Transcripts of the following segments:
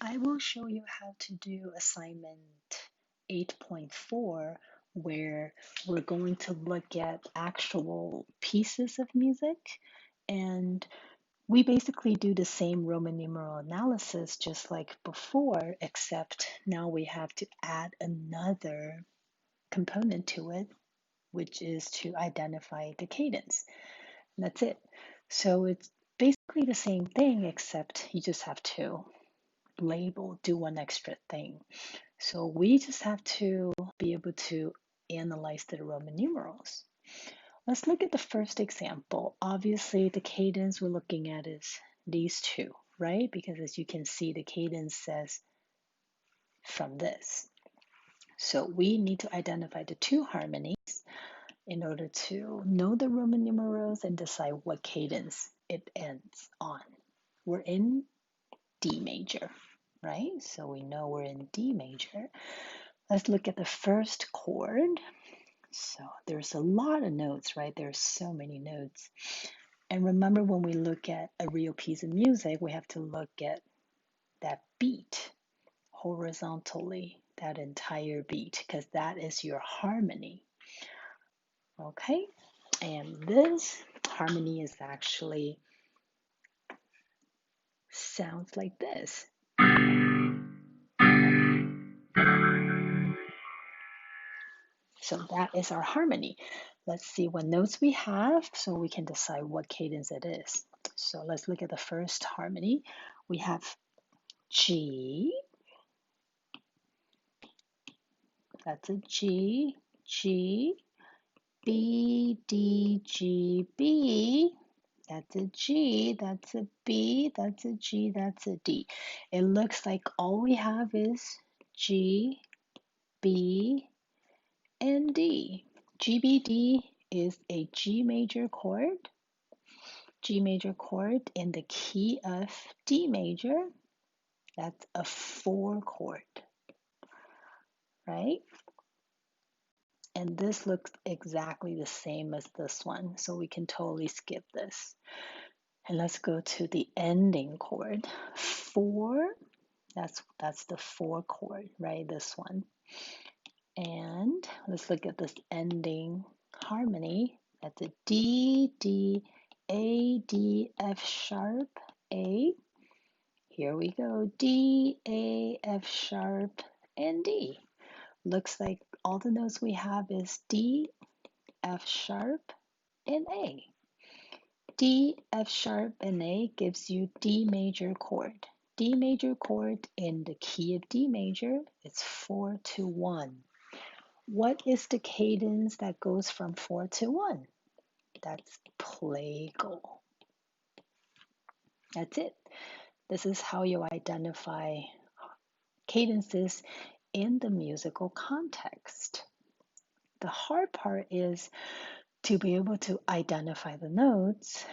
I will show you how to do assignment 8.4, where we're going to look at actual pieces of music. And we basically do the same Roman numeral analysis just like before, except now we have to add another component to it, which is to identify the cadence. And that's it. So it's basically the same thing, except you just have to do one extra thing. So we just have to be able to analyze the Roman numerals. Let's look at the first example. Obviously, the cadence we're looking at is these two, right? Because as you can see, the cadence says from this. So we need to identify the two harmonies in order to know the Roman numerals and decide what cadence it ends on. We're in D major, right? So we know we're in D major. Let's look at the first chord. So there's a lot of notes, right? There's so many notes. And remember, when we look at a real piece of music, we have to look at that beat horizontally, that entire beat, because that is your harmony. Okay? And this harmony is actually sounds like this. So that is our harmony. Let's see what notes we have so we can decide what cadence it is. So let's look at the first harmony. We have G, that's a G, G, B, D, G, B, that's a G, that's a B, that's a G, that's a D. It looks like all we have is G, B, and D. GBD is a G major chord in the key of D major. That's a 4 chord, right? And this looks exactly the same as this one, so we can totally skip this. And let's go to the ending chord. 4, that's the 4 chord, right? This one. And let's look at this ending harmony. That's a D, D, A, D, F sharp, A. Here we go, D, A, F sharp, and D. Looks like all the notes we have is D, F sharp, and A. D, F sharp, and A gives you D major chord. D major chord in the key of D major, it's 4 to 1. What is the cadence that goes from 4 to 1? That's plagal. That's it. This is how you identify cadences in the musical context. The hard part is to be able to identify the notes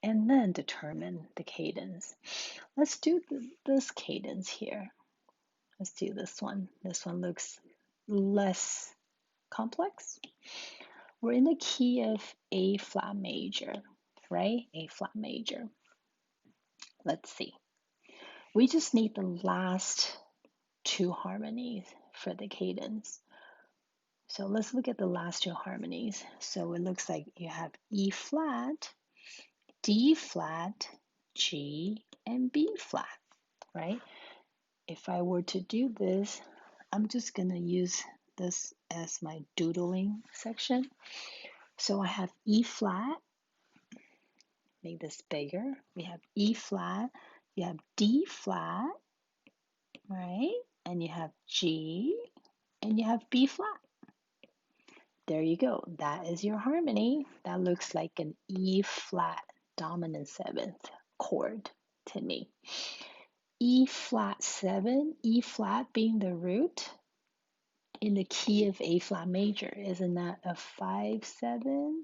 and then determine the cadence. Let's do this cadence here. Let's do this one. This one looks less complex. We're in the key of A flat major, right? A flat major. Let's see. We just need the last two harmonies for the cadence. So let's look at the last two harmonies. So it looks like you have E flat, D flat, G, and B flat, right? If I were to do this, I'm just going to use this as my doodling section. So I have E flat, make this bigger. We have E flat, you have D flat, right? And you have G, and you have B flat. There you go. That is your harmony. That looks like an E flat dominant seventh chord to me. E flat 7, E flat being the root in the key of A flat major. Isn't that a 5/7?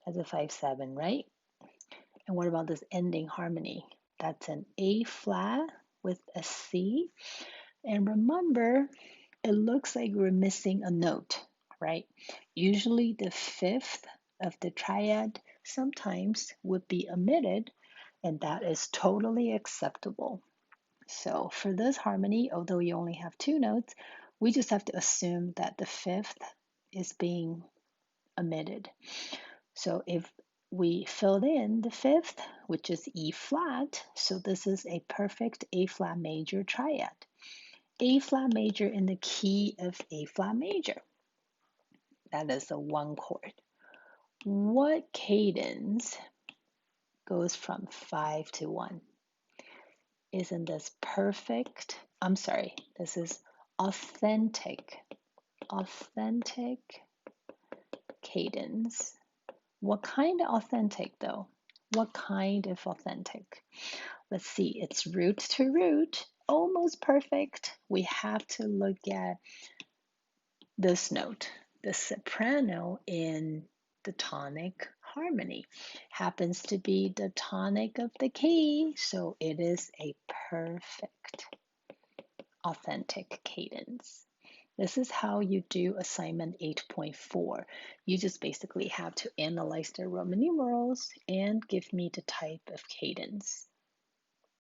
That's a 5/7, right? And what about this ending harmony? That's an A flat with a C. And remember, it looks like we're missing a note, right? Usually the fifth of the triad sometimes would be omitted, and that is totally acceptable. So for this harmony, although you only have two notes, we just have to assume that the fifth is being omitted. So if we filled in the fifth, which is E flat, so this is a perfect A flat major triad. A flat major in the key of A flat major. That is a one chord. What cadence goes from 5 to 1? Isn't this perfect? I'm sorry, this is authentic. Authentic cadence. What kind of authentic though? What kind of authentic? Let's see, it's root to root, almost perfect. We have to look at this note, the soprano in the tonic harmony. Happens to be the tonic of the key, so it is a perfect authentic cadence. This is how you do assignment 8.4. You just basically have to analyze the Roman numerals and give me the type of cadence.